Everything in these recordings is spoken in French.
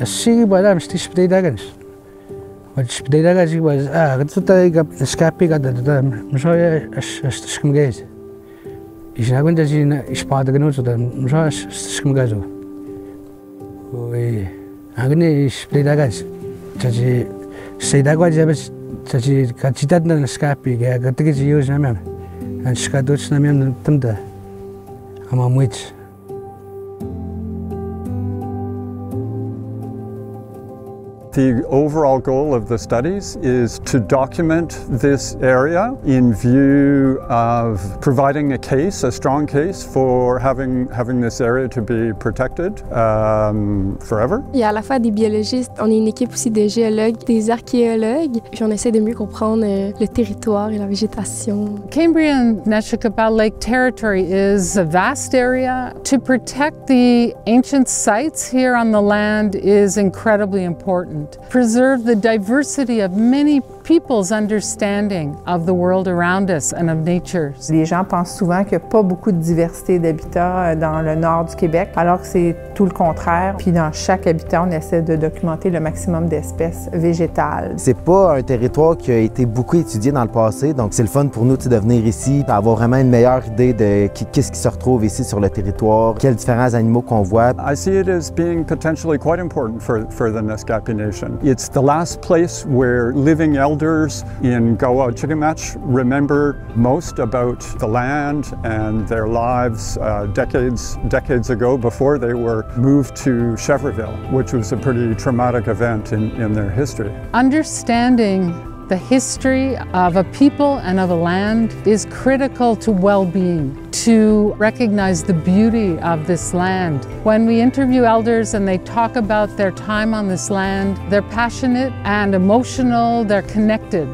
Sige ba alam sti spedaidagan. Wat spedaidagan sige ba ito tayo naskapie kada masoya skumgez. Isinagun da si ispada ganun so da masoya skumgazo. Oi agni spedaidagan. Jadi spedaidagan jadi kacitat na naskapie kaya ketika jius namin. Ang skadots namin temda ama muit. The overall goal of the studies is to document this area in view of providing a case, a strong case for having this area to be protected forever. Il y a à la fois des biologistes, on est une équipe aussi de géologues, des archéologues, puis on essaie de mieux comprendre le territoire et la végétation. Cambrien Nachicapau Lake Territory is a vast area. To protect the ancient sites here on the land is incredibly important. Preserve the diversity of many people's understanding of the world around us and of nature. Les gens pensent souvent qu'il n'y a pas beaucoup de diversité d'habitats dans le nord du Québec, alors que c'est tout le contraire. Puis dans chaque habitat, on essaie de documenter le maximum d'espèces végétales. C'est pas un territoire qui a été beaucoup étudié dans le passé, donc c'est le fun pour nous de venir ici, d'avoir vraiment une meilleure idée de qu'est-ce qui se retrouve ici sur le territoire, quels différents animaux qu'on voit. I see it as being potentially quite important for the Naskapie Nation. It's the last place where living elders in Chikamach remember most about the land and their lives decades ago before they were moved to Chevreville, which was a pretty traumatic event in their history. Understanding the history of a people and of a land is critical to well-being, to recognize the beauty of this land. When we interview elders and they talk about their time on this land, they're passionate and emotional, they're connected.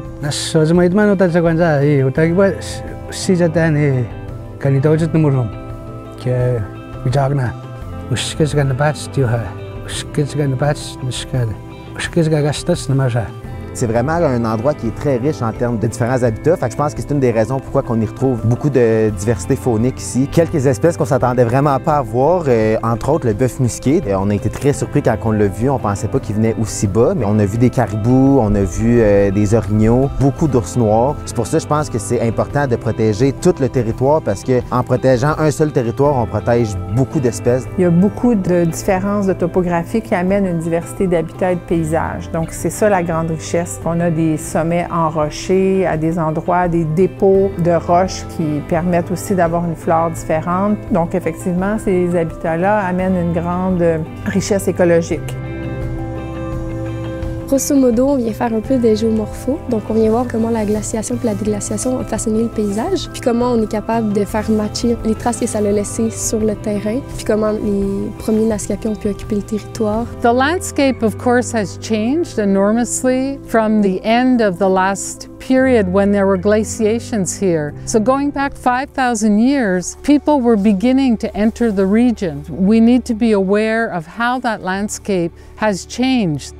C'est vraiment un endroit qui est très riche en termes de différents habitats. Fait que je pense que c'est une des raisons pourquoi on y retrouve beaucoup de diversité faunique ici. Quelques espèces qu'on s'attendait vraiment pas à voir, entre autres le bœuf musqué. On a été très surpris quand on l'a vu, on pensait pas qu'il venait aussi bas. Mais on a vu des caribous, on a vu des orignaux, beaucoup d'ours noirs. C'est pour ça que je pense que c'est important de protéger tout le territoire parce qu'en protégeant un seul territoire, on protège beaucoup d'espèces. Il y a beaucoup de différences de topographie qui amènent une diversité d'habitats et de paysages. Donc c'est ça la grande richesse. On a des sommets enrochés, à des endroits, des dépôts de roches qui permettent aussi d'avoir une flore différente. Donc effectivement, ces habitats-là amènent une grande richesse écologique. Grosso modo, on vient faire un peu de géomorpho. Donc, on vient voir comment la glaciation et la déglaciation ont façonné le paysage, puis comment on est capable de faire matcher les traces que ça a laissées sur le terrain, puis comment les premiers naskapie ont pu occuper le territoire. The landscape, of course, has changed enormously from the end of the last period when there were glaciations here. So going back 5,000 years, people were beginning to enter the region. We need to be aware of how that landscape has changed.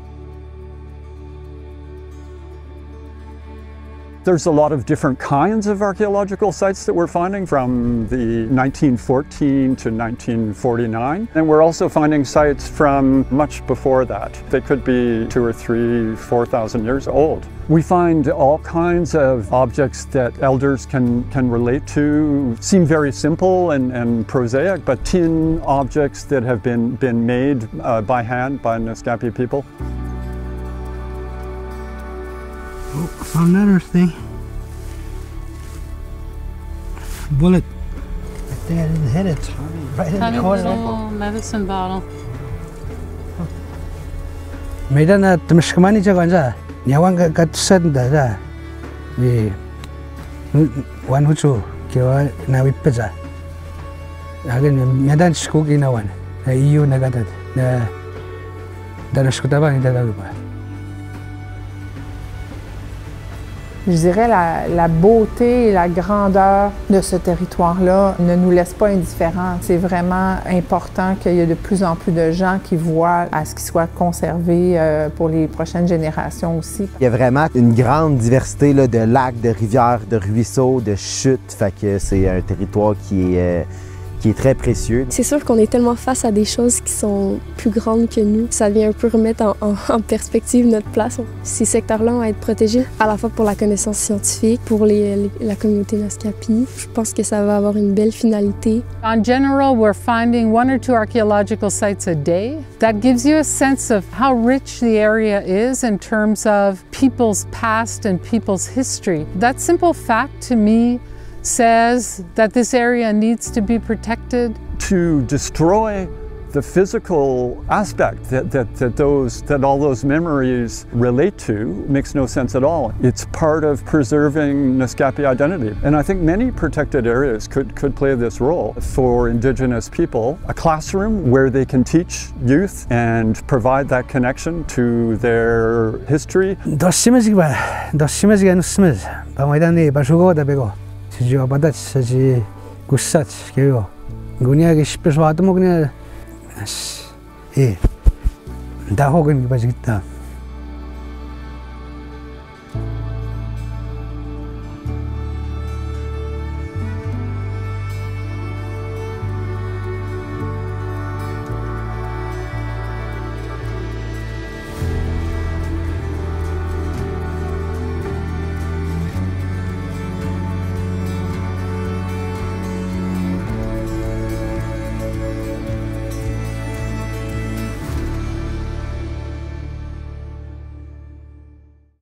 There's a lot of different kinds of archaeological sites that we're finding from the 1914 to 1949. And we're also finding sites from much before that. They could be 2,000 or 3,000, 4,000 years old. We find all kinds of objects that elders can relate to. Seem very simple and prosaic, but tin objects that have been made by hand by Naskapie people. Oh, I found another thing. Bullet. Right there in the head, it's right in the corner. Little medicine bottle. Meda na tumiskamani siya kansa. Nyawang katusad na siya. Wan hucu kiwa na wipeza. Agin medan shku ginawan. Na iyo na gatat. Na danashkutaban ita dagiba. Je dirais la beauté et la grandeur de ce territoire-là ne nous laisse pas indifférents. C'est vraiment important qu'il y ait de plus en plus de gens qui voient à ce qu'il soit conservé pour les prochaines générations aussi. Il y a vraiment une grande diversité là, de lacs, de rivières, de ruisseaux, de chutes. Fait que c'est un territoire qui est qui est très précieux. C'est sûr qu'on est tellement face à des choses qui sont plus grandes que nous. Ça vient un peu remettre en perspective notre place. Ces secteurs-là vont être protégés à la fois pour la connaissance scientifique, pour la communauté naskapie. Je pense que ça va avoir une belle finalité. In general, we're finding 1 or 2 archaeological sites a day. That gives you a sense of how rich the area is in terms of people's past and people's history. That simple fact to me says that this area needs to be protected. To destroy the physical aspect that all those memories relate to makes no sense at all. It's part of preserving Naskapie identity. And I think many protected areas could play this role for Indigenous people. A classroom where they can teach youth and provide that connection to their history. 예, 다 혹은 이거 지금